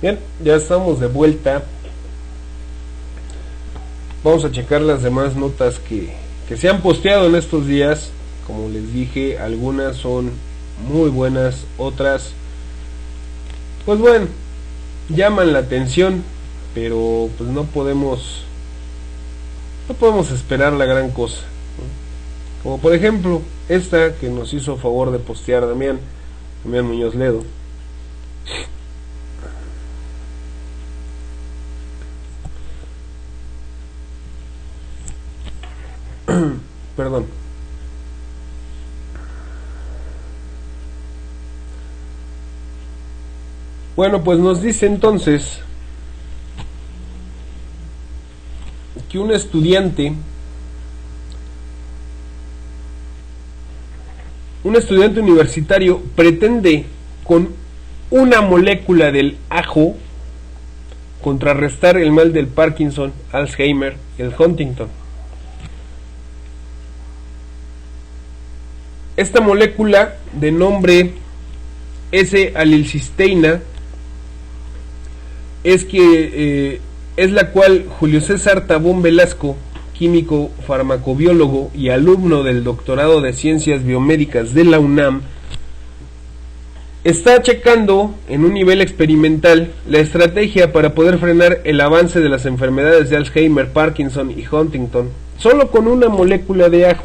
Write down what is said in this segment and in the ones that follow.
Bien, ya estamos de vuelta. Vamos a checar las demás notas que se han posteado en estos días. Como les dije, algunas son muy buenas, otras, pues bueno, llaman la atención, pero pues no podemos esperar la gran cosa, ¿no? Como por ejemplo esta que nos hizo favor de postear Damián Muñoz Ledo. Perdón. Bueno, pues nos dice entonces que un estudiante universitario pretende con una molécula del ajo contrarrestar el mal del Parkinson, Alzheimer y el Huntington. Esta molécula de nombre S-alilcisteína es la cual Julio César Tabón Velasco, químico, farmacobiólogo y alumno del doctorado de Ciencias Biomédicas de la UNAM, está checando en un nivel experimental la estrategia para poder frenar el avance de las enfermedades de Alzheimer, Parkinson y Huntington, solo con una molécula de ajo.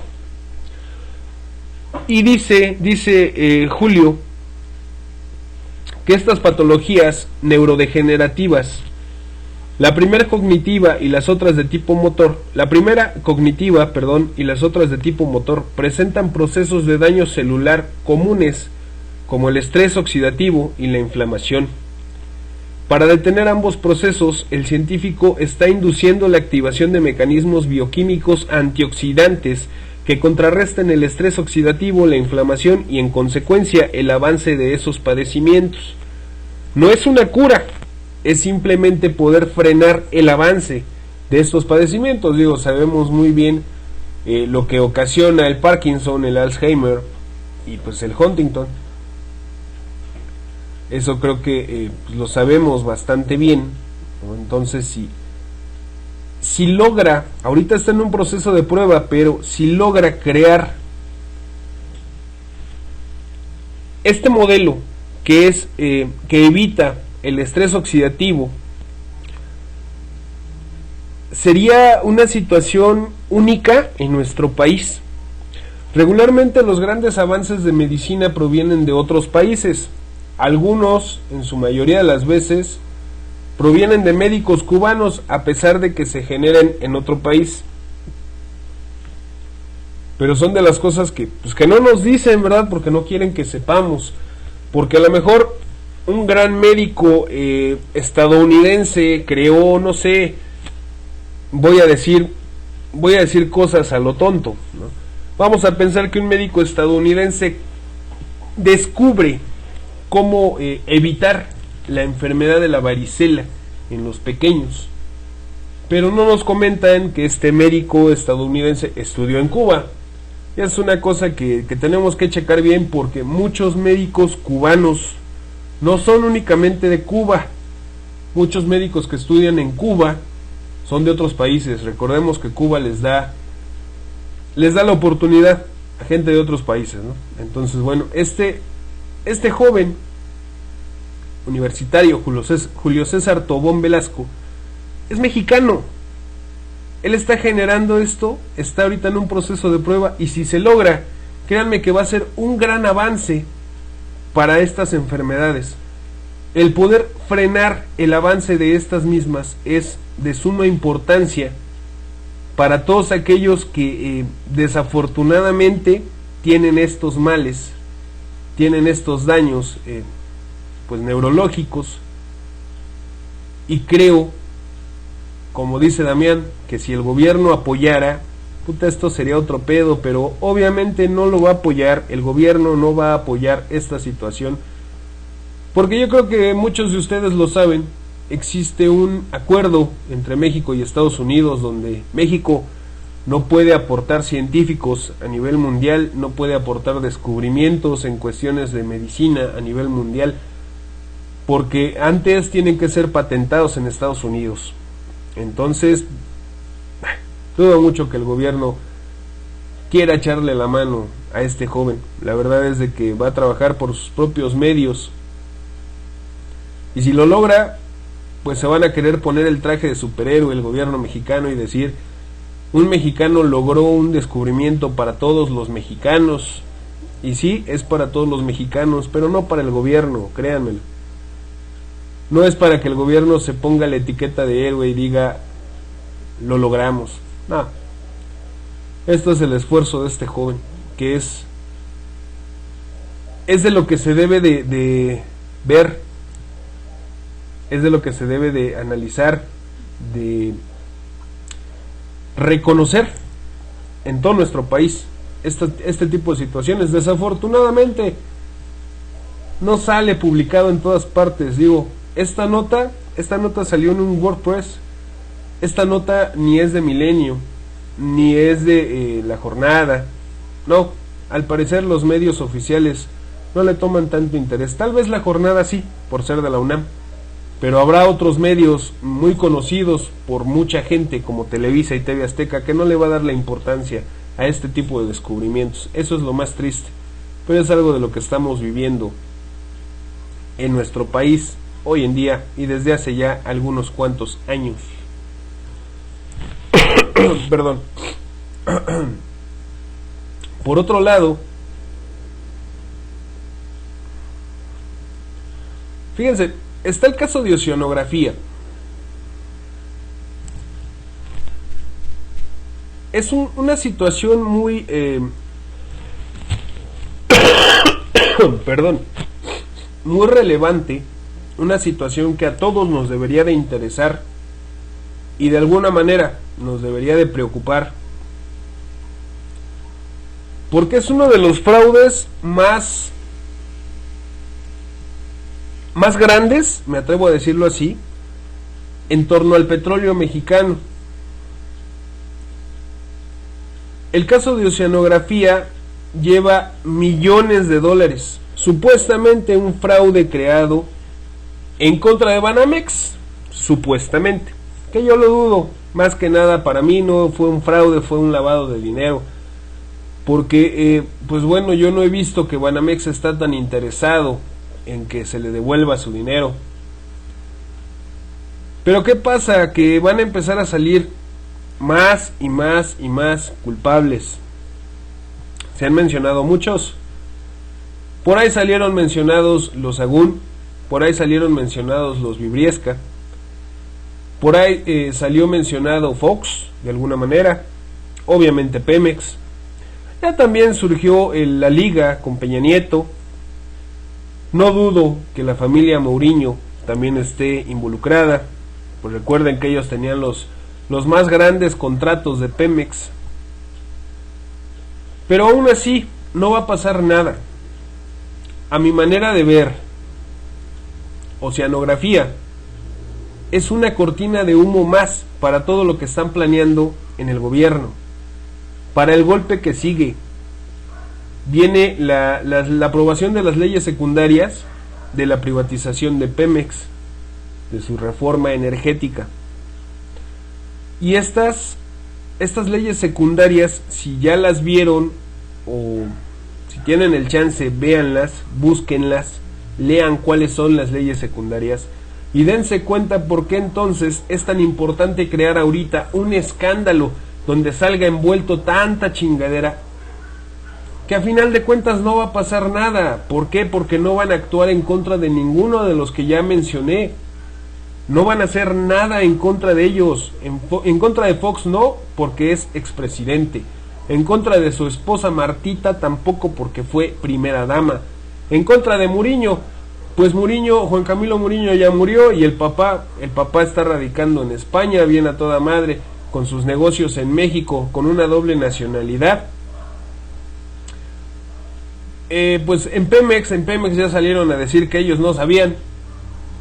Y dice Julio que estas patologías neurodegenerativas, la primera cognitiva y las otras de tipo motor, presentan procesos de daño celular comunes como el estrés oxidativo y la inflamación. Para detener ambos procesos, el científico está induciendo la activación de mecanismos bioquímicos antioxidantes que contrarresten el estrés oxidativo, la inflamación y en consecuencia el avance de esos padecimientos. No es una cura, es simplemente poder frenar el avance de estos padecimientos. Sabemos muy bien lo que ocasiona el Parkinson, el Alzheimer y pues el Huntington. Eso creo que lo sabemos bastante bien, ¿no? Entonces si logra, ahorita está en un proceso de prueba, pero si logra crear este modelo que evita el estrés oxidativo, sería una situación única en nuestro país. Regularmente los grandes avances de medicina provienen de otros países. Algunos, en su mayoría de las veces, provienen de médicos cubanos, a pesar de que se generen en otro país. Pero son de las cosas que no nos dicen, ¿verdad? Porque no quieren que sepamos. Porque a lo mejor un gran médico estadounidense creó, no sé, voy a decir cosas a lo tonto, ¿no? Vamos a pensar que un médico estadounidense descubre cómo evitar la enfermedad de la varicela en los pequeños, pero no nos comentan que este médico estadounidense estudió en Cuba. Es una cosa que tenemos que checar bien, porque muchos médicos cubanos no son únicamente de Cuba. Muchos médicos que estudian en Cuba son de otros países. Recordemos que Cuba les da la oportunidad a gente de otros países, ¿no? Entonces, bueno, este joven universitario, Julio César Tobón Velasco, es mexicano. Él está generando esto, está ahorita en un proceso de prueba, y si se logra, créanme que va a ser un gran avance para estas enfermedades. El poder frenar el avance de estas mismas es de suma importancia para todos aquellos que desafortunadamente tienen estos males, tienen estos daños pues neurológicos. Y creo, como dice Damián, que si el gobierno apoyara, esto sería otro pedo, pero obviamente no lo va a apoyar. El gobierno no va a apoyar esta situación, porque yo creo que muchos de ustedes lo saben. Existe un acuerdo entre México y Estados Unidos, donde México no puede aportar científicos a nivel mundial, no puede aportar descubrimientos en cuestiones de medicina a nivel mundial, porque antes tienen que ser patentados en Estados Unidos. Entonces, dudo mucho que el gobierno quiera echarle la mano a este joven. La verdad es de que va a trabajar por sus propios medios, y si lo logra, pues se van a querer poner el traje de superhéroe el gobierno mexicano y decir: un mexicano logró un descubrimiento para todos los mexicanos. Y sí, es para todos los mexicanos, pero no para el gobierno, créanmelo. No es para que el gobierno se ponga la etiqueta de héroe y diga: lo logramos. No. Esto es el esfuerzo de este joven, que es de lo que se debe de ver, es de lo que se debe de analizar, de reconocer en todo nuestro país este tipo de situaciones. Desafortunadamente no sale publicado en todas partes. Digo, esta nota salió en un WordPress. Esta nota ni es de Milenio, ni es de La Jornada. No, al parecer los medios oficiales no le toman tanto interés. Tal vez La Jornada sí, por ser de la UNAM, pero habrá otros medios muy conocidos por mucha gente, como Televisa y TV Azteca, que no le va a dar la importancia a este tipo de descubrimientos. Eso es lo más triste, pero es algo de lo que estamos viviendo en nuestro país hoy en día y desde hace ya algunos cuantos años. Perdón. Por otro lado, fíjense, está el caso de oceanografía. Es una situación muy perdón, muy relevante, una situación que a todos nos debería de interesar y de alguna manera nos debería de preocupar, porque es uno de los fraudes más grandes, me atrevo a decirlo así, en torno al petróleo mexicano. El caso de oceanografía lleva millones de dólares, supuestamente un fraude creado en contra de Banamex, supuestamente, que yo lo dudo. Más que nada, para mí no fue un fraude, fue un lavado de dinero, porque pues bueno, yo no he visto que Banamex está tan interesado en que se le devuelva su dinero. Pero ¿qué pasa? Que van a empezar a salir más y más y más culpables. Se han mencionado muchos. Por ahí salieron mencionados los Sagún, por ahí salieron mencionados los Vibriesca, por ahí salió mencionado Fox, de alguna manera, obviamente Pemex. Ya también surgió la Liga con Peña Nieto. No dudo que la familia Mourinho también esté involucrada, pues recuerden que ellos tenían los más grandes contratos de Pemex. Pero aún así no va a pasar nada. A mi manera de ver, oceanografía es una cortina de humo más para todo lo que están planeando en el gobierno, para el golpe que sigue. Viene la aprobación de las leyes secundarias de la privatización de Pemex, de su reforma energética. Y estas leyes secundarias, si ya las vieron o si tienen el chance, véanlas, búsquenlas, lean cuáles son las leyes secundarias y dense cuenta por qué entonces es tan importante crear ahorita un escándalo donde salga envuelto tanta chingadera, que a final de cuentas no va a pasar nada. ¿Por qué? Porque no van a actuar en contra de ninguno de los que ya mencioné. No van a hacer nada en contra de ellos. En contra de Fox no, porque es expresidente. En contra de su esposa Martita tampoco, porque fue primera dama. En contra de Mourinho, pues Juan Camilo Mourinho ya murió y el papá está radicando en España, bien a toda madre, con sus negocios en México, con una doble nacionalidad. Pues en Pemex ya salieron a decir que ellos no sabían.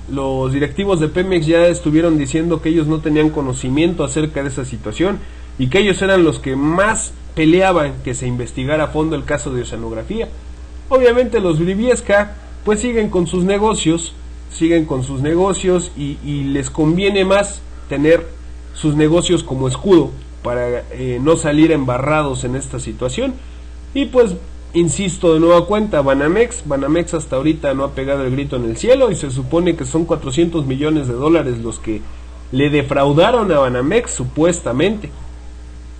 Los directivos de Pemex ya estuvieron diciendo que ellos no tenían conocimiento acerca de esa situación y que ellos eran los que más peleaban que se investigara a fondo el caso de oceanografía. Obviamente los Briviesca pues siguen con sus negocios siguen con sus negocios y les conviene más tener sus negocios como escudo para no salir embarrados en esta situación. Y pues insisto de nueva cuenta, Banamex hasta ahorita no ha pegado el grito en el cielo y se supone que son 400 millones de dólares los que le defraudaron a Banamex supuestamente.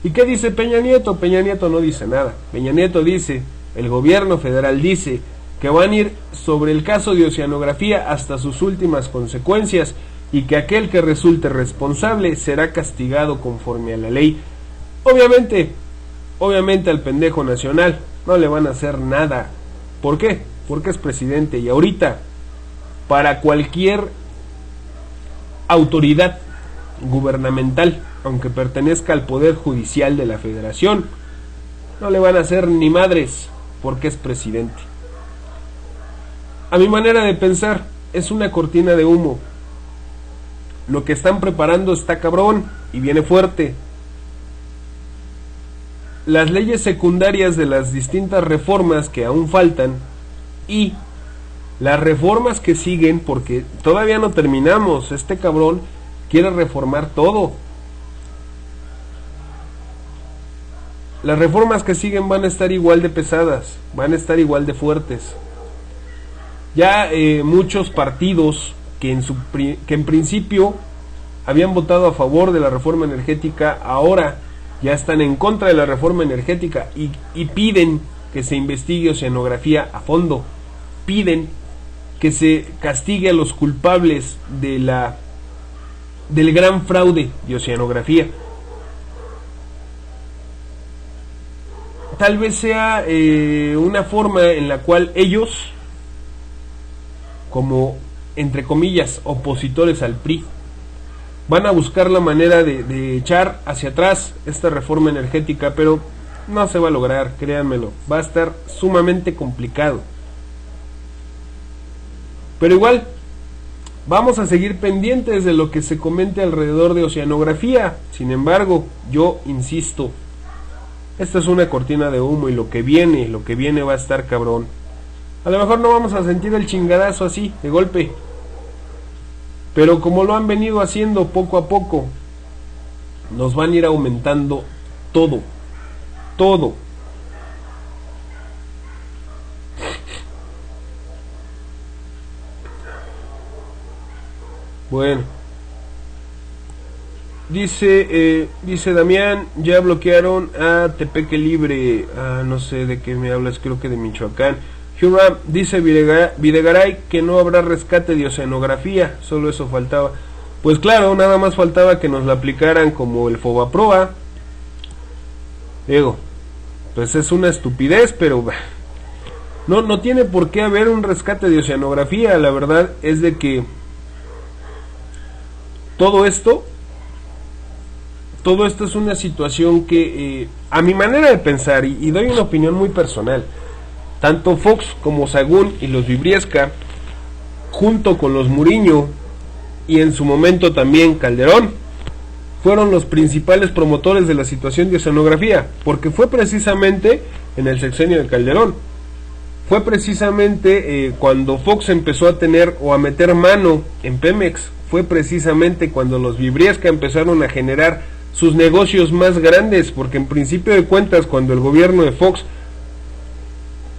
¿Y qué dice Peña Nieto? Peña Nieto no dice nada. Peña Nieto dice, el gobierno federal dice que van a ir sobre el caso de Oceanografía hasta sus últimas consecuencias y que aquel que resulte responsable será castigado conforme a la ley. Obviamente al pendejo nacional no le van a hacer nada. ¿Por qué? Porque es presidente y ahorita para cualquier autoridad gubernamental, aunque pertenezca al poder judicial de la federación, no le van a hacer ni madres porque es presidente. A mi manera de pensar, es una cortina de humo. Lo que están preparando está cabrón y viene fuerte. Las leyes secundarias de las distintas reformas que aún faltan y las reformas que siguen, porque todavía no terminamos, este cabrón quiere reformar todo. Las reformas que siguen van a estar igual de pesadas, van a estar igual de fuertes. Ya muchos partidos que en principio habían votado a favor de la reforma energética, ahora ya están en contra de la reforma energética y piden que se investigue Oceanografía a fondo, piden que se castigue a los culpables del gran fraude de Oceanografía. Tal vez sea una forma en la cual ellos, como entre comillas opositores al PRI, van a buscar la manera de echar hacia atrás esta reforma energética, pero no se va a lograr, créanmelo, va a estar sumamente complicado. Pero igual, vamos a seguir pendientes de lo que se comente alrededor de Oceanografía. Sin embargo, yo insisto, esta es una cortina de humo y lo que viene va a estar cabrón. A lo mejor no vamos a sentir el chingadazo así, de golpe, pero como lo han venido haciendo poco a poco, nos van a ir aumentando todo. Bueno, dice Damián, ya bloquearon a Tepeque Libre. No sé de qué me hablas, creo que de Michoacán. Huram, dice Videgaray que no habrá rescate de Oceanografía, solo eso faltaba. Pues claro, nada más faltaba que nos la aplicaran como el Fobaproa. Digo, pues es una estupidez, pero no tiene por qué haber un rescate de Oceanografía. La verdad es de que todo esto es una situación que a mi manera de pensar, y doy una opinión muy personal, tanto Fox como Sagún y los Vibriesca, junto con los Muriño y en su momento también Calderón, fueron los principales promotores de la situación de Oceanografía, porque fue precisamente en el sexenio de Calderón, fue precisamente cuando Fox empezó a tener o a meter mano en Pemex, fue precisamente cuando los Vibriesca empezaron a generar sus negocios más grandes, porque en principio de cuentas, cuando el gobierno de Fox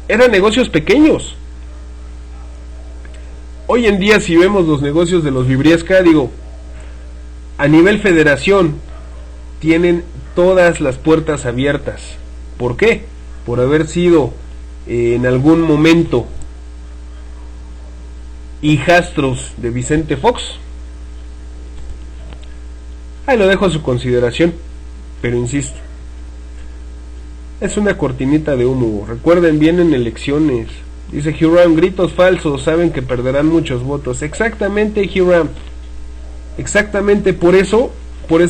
eran negocios pequeños. Hoy en día, si vemos los negocios de los Vibriesca, digo, a nivel federación tienen todas las puertas abiertas. ¿Por qué? Por haber sido en algún momento hijastros de Vicente Fox. Ahí lo dejo a su consideración, pero insisto, es una cortinita de humo. Recuerden, vienen elecciones. Dice Hiram, gritos falsos, saben que perderán muchos votos. Exactamente, Hiram. Exactamente, por eso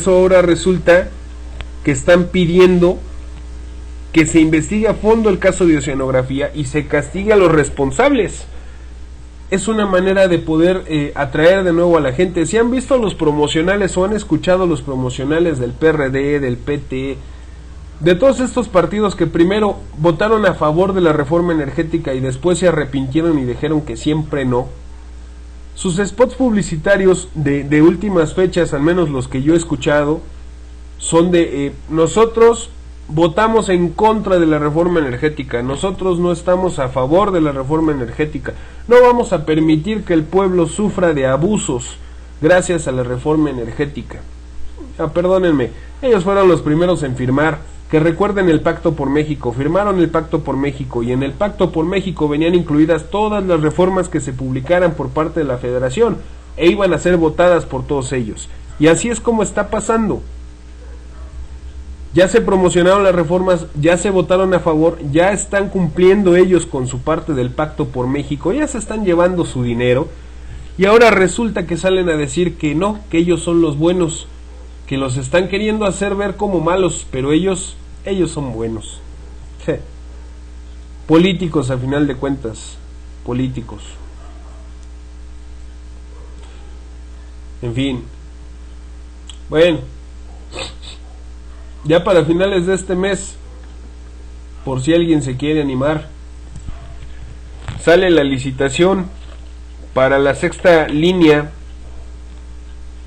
ahora resulta que están pidiendo que se investigue a fondo el caso de Oceanografía y se castigue a los responsables. Es una manera de poder atraer de nuevo a la gente. Si han visto los promocionales o han escuchado los promocionales del PRD, del PT, de todos estos partidos que primero votaron a favor de la reforma energética y después se arrepintieron y dijeron que siempre no, Sus spots publicitarios de últimas fechas, al menos los que yo he escuchado, son de nosotros votamos en contra de la reforma energética, nosotros no estamos a favor de la reforma energética, no vamos a permitir que el pueblo sufra de abusos gracias a la reforma energética. Perdónenme, ellos fueron los primeros en firmar, que recuerden el Pacto por México, firmaron el Pacto por México, y en el Pacto por México venían incluidas todas las reformas que se publicaran por parte de la Federación, e iban a ser votadas por todos ellos, y así es como está pasando. Ya se promocionaron las reformas, ya se votaron a favor, ya están cumpliendo ellos con su parte del Pacto por México, ya se están llevando su dinero, y ahora resulta que salen a decir que no, que ellos son los buenos, que los están queriendo hacer ver como malos, pero ellos son buenos. Políticos, a final de cuentas, políticos. En fin. Bueno, ya para finales de este mes, por si alguien se quiere animar, sale la licitación para la 6ª línea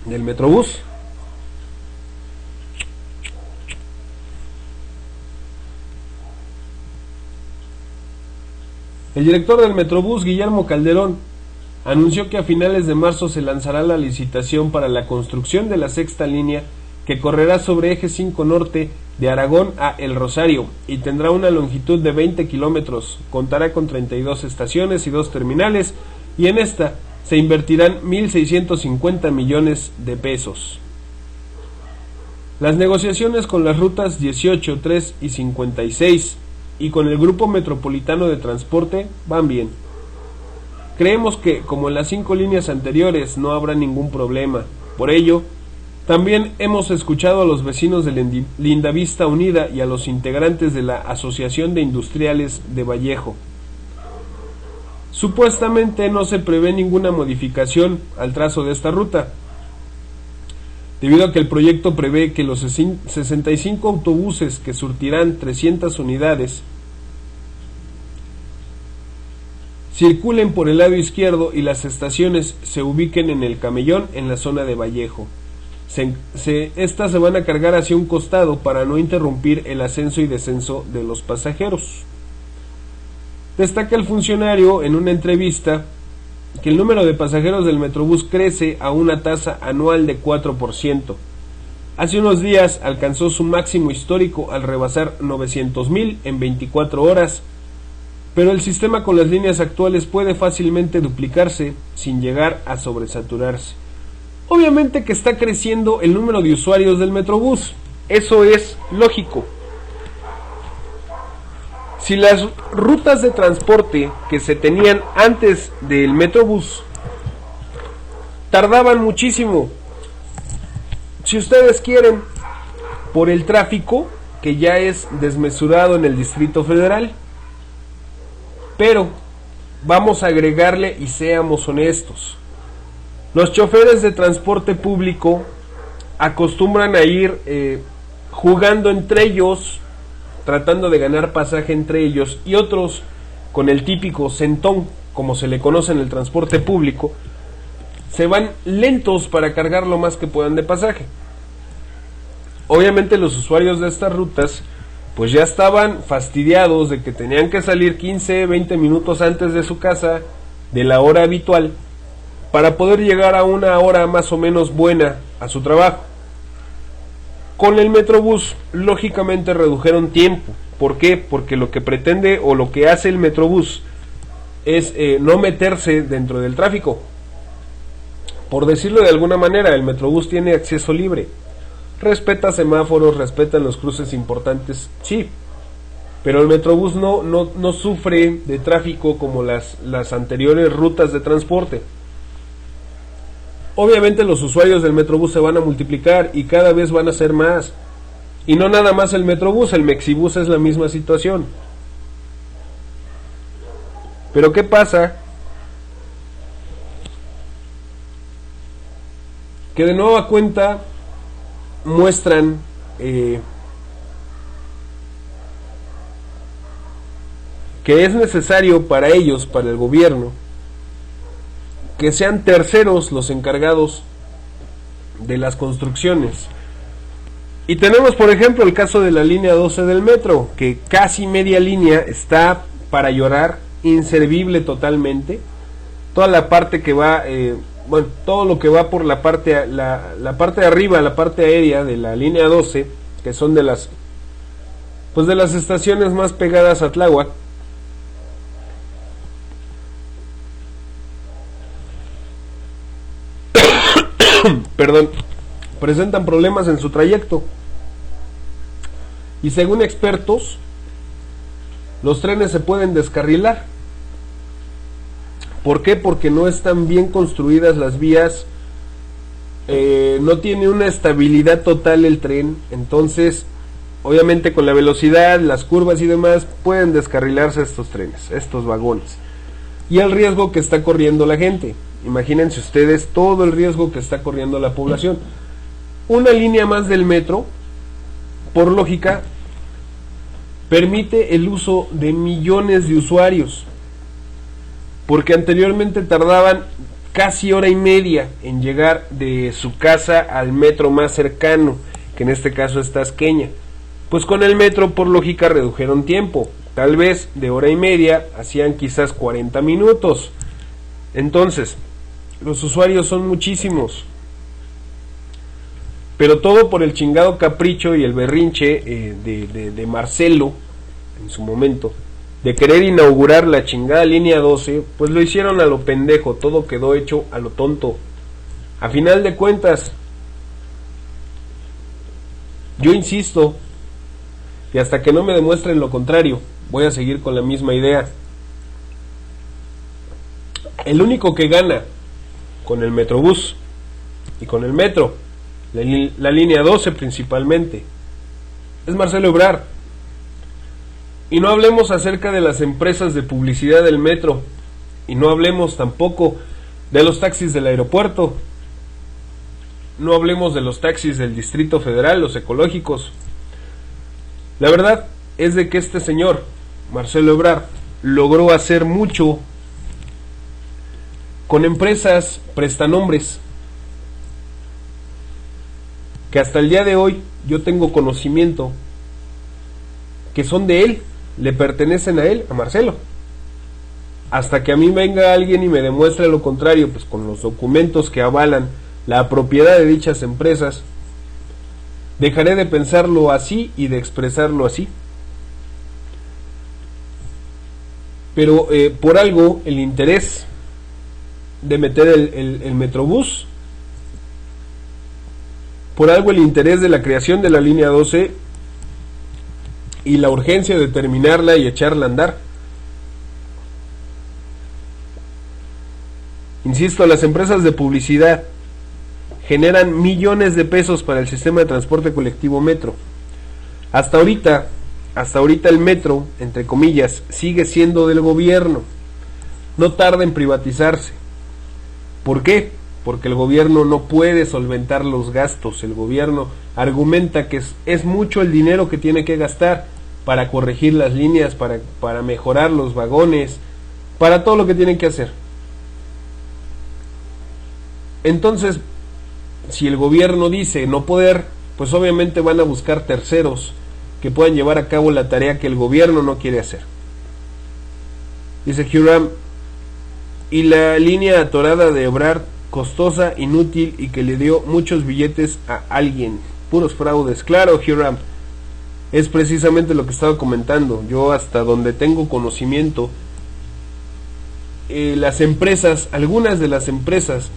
del Metrobús. El director del Metrobús, Guillermo Calderón, anunció que a finales de marzo se lanzará la licitación para la construcción de la 6ª línea, que correrá sobre eje 5 norte de Aragón a El Rosario y tendrá una longitud de 20 kilómetros, contará con 32 estaciones y 2 terminales, y en esta se invertirán 1.650 millones de pesos. Las negociaciones con las rutas 18, 3 y 56 y con el Grupo Metropolitano de Transporte van bien. Creemos que, como en las 5 líneas anteriores, no habrá ningún problema. Por ello, también hemos escuchado a los vecinos de Lindavista Unida y a los integrantes de la Asociación de Industriales de Vallejo. Supuestamente no se prevé ninguna modificación al trazo de esta ruta, debido a que el proyecto prevé que los 65 autobuses que surtirán 300 unidades circulen por el lado izquierdo y las estaciones se ubiquen en el Camellón, en la zona de Vallejo. Estas se van a cargar hacia un costado para no interrumpir el ascenso y descenso de los pasajeros. Destaca el funcionario en una entrevista que el número de pasajeros del Metrobús crece a una tasa anual de 4%. Hace unos días alcanzó su máximo histórico al rebasar 900,000 en 24 horas, pero el sistema con las líneas actuales puede fácilmente duplicarse sin llegar a sobresaturarse. Obviamente que está creciendo el número de usuarios del Metrobús, eso es lógico. Si las rutas de transporte que se tenían antes del Metrobús tardaban muchísimo, si ustedes quieren, por el tráfico que ya es desmesurado en el Distrito Federal, pero vamos a agregarle y seamos honestos. Los choferes de transporte público acostumbran a ir jugando entre ellos, tratando de ganar pasaje entre ellos, y otros con el típico centón, como se le conoce en el transporte público, se van lentos para cargar lo más que puedan de pasaje. Obviamente los usuarios de estas rutas pues ya estaban fastidiados de que tenían que salir 15, 20 minutos antes de su casa, de la hora habitual, para poder llegar a una hora más o menos buena a su trabajo. Con el Metrobús, lógicamente redujeron tiempo. ¿Por qué? Porque lo que pretende o lo que hace el Metrobús es no meterse dentro del tráfico. Por decirlo de alguna manera, el Metrobús tiene acceso libre. Respeta semáforos, respeta los cruces importantes, sí. Pero el Metrobús no sufre de tráfico como las anteriores rutas de transporte. Obviamente los usuarios del Metrobús se van a multiplicar y cada vez van a ser más. Y no nada más el Metrobús, el Mexibús es la misma situación. Pero ¿qué pasa? Que de nueva cuenta muestran que es necesario para ellos, para el gobierno, que sean terceros los encargados de las construcciones. Y tenemos, por ejemplo, el caso de la línea 12 del metro, que casi media línea está para llorar, inservible totalmente. Toda la parte que va, todo lo que va por la parte de arriba, la parte aérea de la línea 12, que son de las estaciones más pegadas a Tláhuac, perdón, presentan problemas en su trayecto. Y según expertos, los trenes se pueden descarrilar. ¿Por qué? Porque no están bien construidas las vías, no tiene una estabilidad total el tren. Entonces, obviamente con la velocidad, las curvas y demás, pueden descarrilarse estos trenes, estos vagones. Y el riesgo que está corriendo la gente. Imagínense ustedes todo el riesgo que está corriendo la población. Una línea más del metro, por lógica, permite el uso de millones de usuarios, porque anteriormente tardaban casi hora y media en llegar de su casa al metro más cercano, que en este caso es Tasqueña. Pues con el metro, por lógica, redujeron tiempo. Tal vez de hora y media hacían quizás 40 minutos. Entonces, los usuarios son muchísimos. Pero todo por el chingado capricho y el berrinche de Marcelo, en su momento, de querer inaugurar la chingada línea 12, pues lo hicieron a lo pendejo, todo quedó hecho a lo tonto. A final de cuentas, yo insisto, y hasta que no me demuestren lo contrario, voy a seguir con la misma idea. El único que gana con el Metrobús y con el metro, la línea 12 principalmente, es Marcelo Ebrard. Y no hablemos acerca de las empresas de publicidad del metro, y no hablemos tampoco de los taxis del aeropuerto, no hablemos de los taxis del Distrito Federal, los ecológicos. La verdad es de que este señor, Marcelo Ebrard, logró hacer mucho con empresas prestanombres que hasta el día de hoy yo tengo conocimiento que son de él, le pertenecen a él, a Marcelo. Hasta que a mí venga alguien y me demuestre lo contrario, pues con los documentos que avalan la propiedad de dichas empresas, dejaré de pensarlo así y de expresarlo así. Pero por algo el interés de meter el Metrobús, por algo el interés de la creación de la línea 12 y la urgencia de terminarla y echarla a andar. Insisto, las empresas de publicidad generan millones de pesos para el sistema de transporte colectivo metro. Hasta ahorita el metro, entre comillas, sigue siendo del gobierno. No tarda en privatizarse. ¿Por qué? Porque el gobierno no puede solventar los gastos. El gobierno argumenta que es mucho el dinero que tiene que gastar para corregir las líneas, para mejorar los vagones, para todo lo que tienen que hacer. Entonces, si el gobierno dice no poder, pues obviamente van a buscar terceros que puedan llevar a cabo la tarea que el gobierno no quiere hacer. Dice Hiram, y la línea atorada de Ebrard, costosa, inútil y que le dio muchos billetes a alguien, puros fraudes. Claro, Hiram, es precisamente lo que estaba comentando. Yo hasta donde tengo conocimiento, las empresas, algunas de las empresas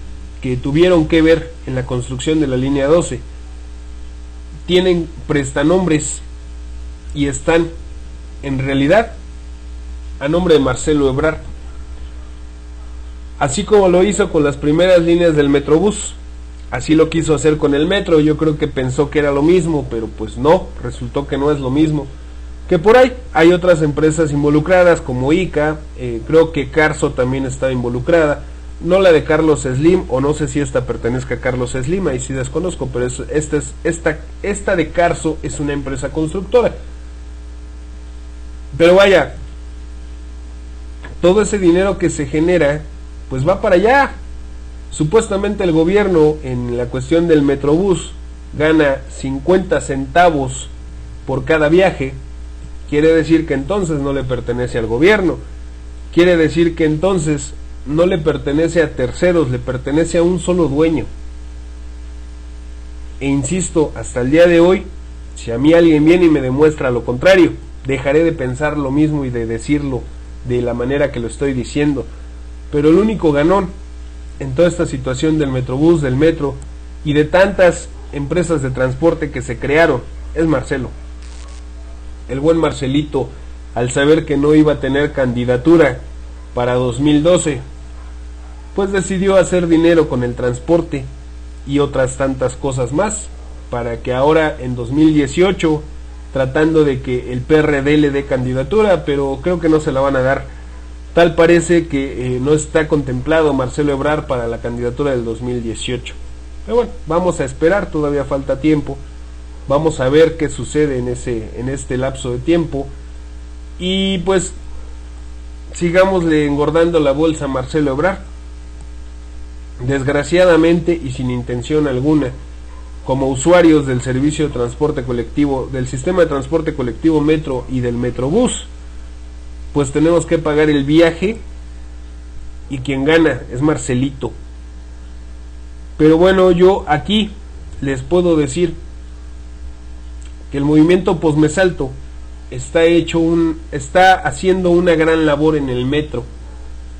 que tuvieron que ver en la construcción de la línea 12 tienen prestanombres y están en realidad a nombre de Marcelo Ebrard, así como lo hizo con las primeras líneas del Metrobús. Así lo quiso hacer con el metro. Yo creo que pensó que era lo mismo, pero pues no, resultó que no es lo mismo. Que por ahí hay otras empresas involucradas como ICA, creo que Carso también estaba involucrada. No la de Carlos Slim, o no sé si esta pertenezca a Carlos Slim, ahí sí desconozco, pero esta de Carso es una empresa constructora. Pero vaya, todo ese dinero que se genera, pues va para allá, Supuestamente el gobierno en la cuestión del Metrobús gana 50 centavos por cada viaje. Quiere decir que entonces no le pertenece al gobierno. Quiere decir que entonces no le pertenece a terceros, le pertenece a un solo dueño. E insisto, hasta el día de hoy, si a mí alguien viene y me demuestra lo contrario, dejaré de pensar lo mismo y de decirlo de la manera que lo estoy diciendo. Pero el único ganón en toda esta situación del Metrobús, del metro y de tantas empresas de transporte que se crearon es Marcelo. El buen Marcelito, al saber que no iba a tener candidatura para 2012, pues decidió hacer dinero con el transporte y otras tantas cosas más, para que ahora en 2018, tratando de que el PRD le dé candidatura, pero creo que no se la van a dar. Tal parece que no está contemplado Marcelo Ebrard para la candidatura del 2018. Pero bueno, vamos a esperar, todavía falta tiempo. Vamos a ver qué sucede en este lapso de tiempo. Y pues sigámosle engordando la bolsa a Marcelo Ebrard. Desgraciadamente y sin intención alguna, como usuarios del servicio de transporte colectivo, del sistema de transporte colectivo Metro y del Metrobús, pues tenemos que pagar el viaje y quien gana es Marcelito. Pero bueno, yo aquí les puedo decir que el movimiento Posmesalto está haciendo una gran labor en el metro,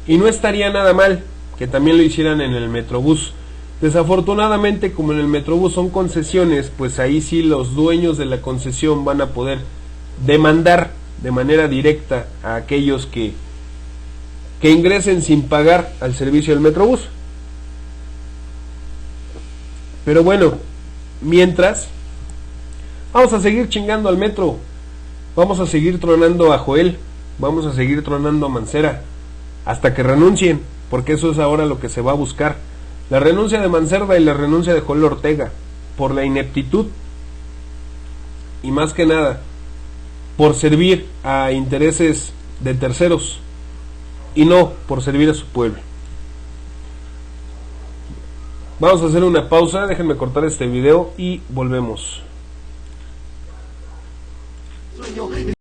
y no estaría nada mal que también lo hicieran en el Metrobús. Desafortunadamente, como en el Metrobús son concesiones, pues ahí sí los dueños de la concesión van a poder demandar de manera directa a aquellos que ingresen sin pagar al servicio del Metrobús. Pero bueno, mientras, vamos a seguir chingando al metro, vamos a seguir tronando a Joel, vamos a seguir tronando a Mancera, hasta que renuncien, porque eso es ahora lo que se va a buscar. La renuncia de Mancerda y la renuncia de Joel Ortega, por la ineptitud y más que nada por servir a intereses de terceros y no por servir a su pueblo. Vamos a hacer una pausa, déjenme cortar este video y volvemos.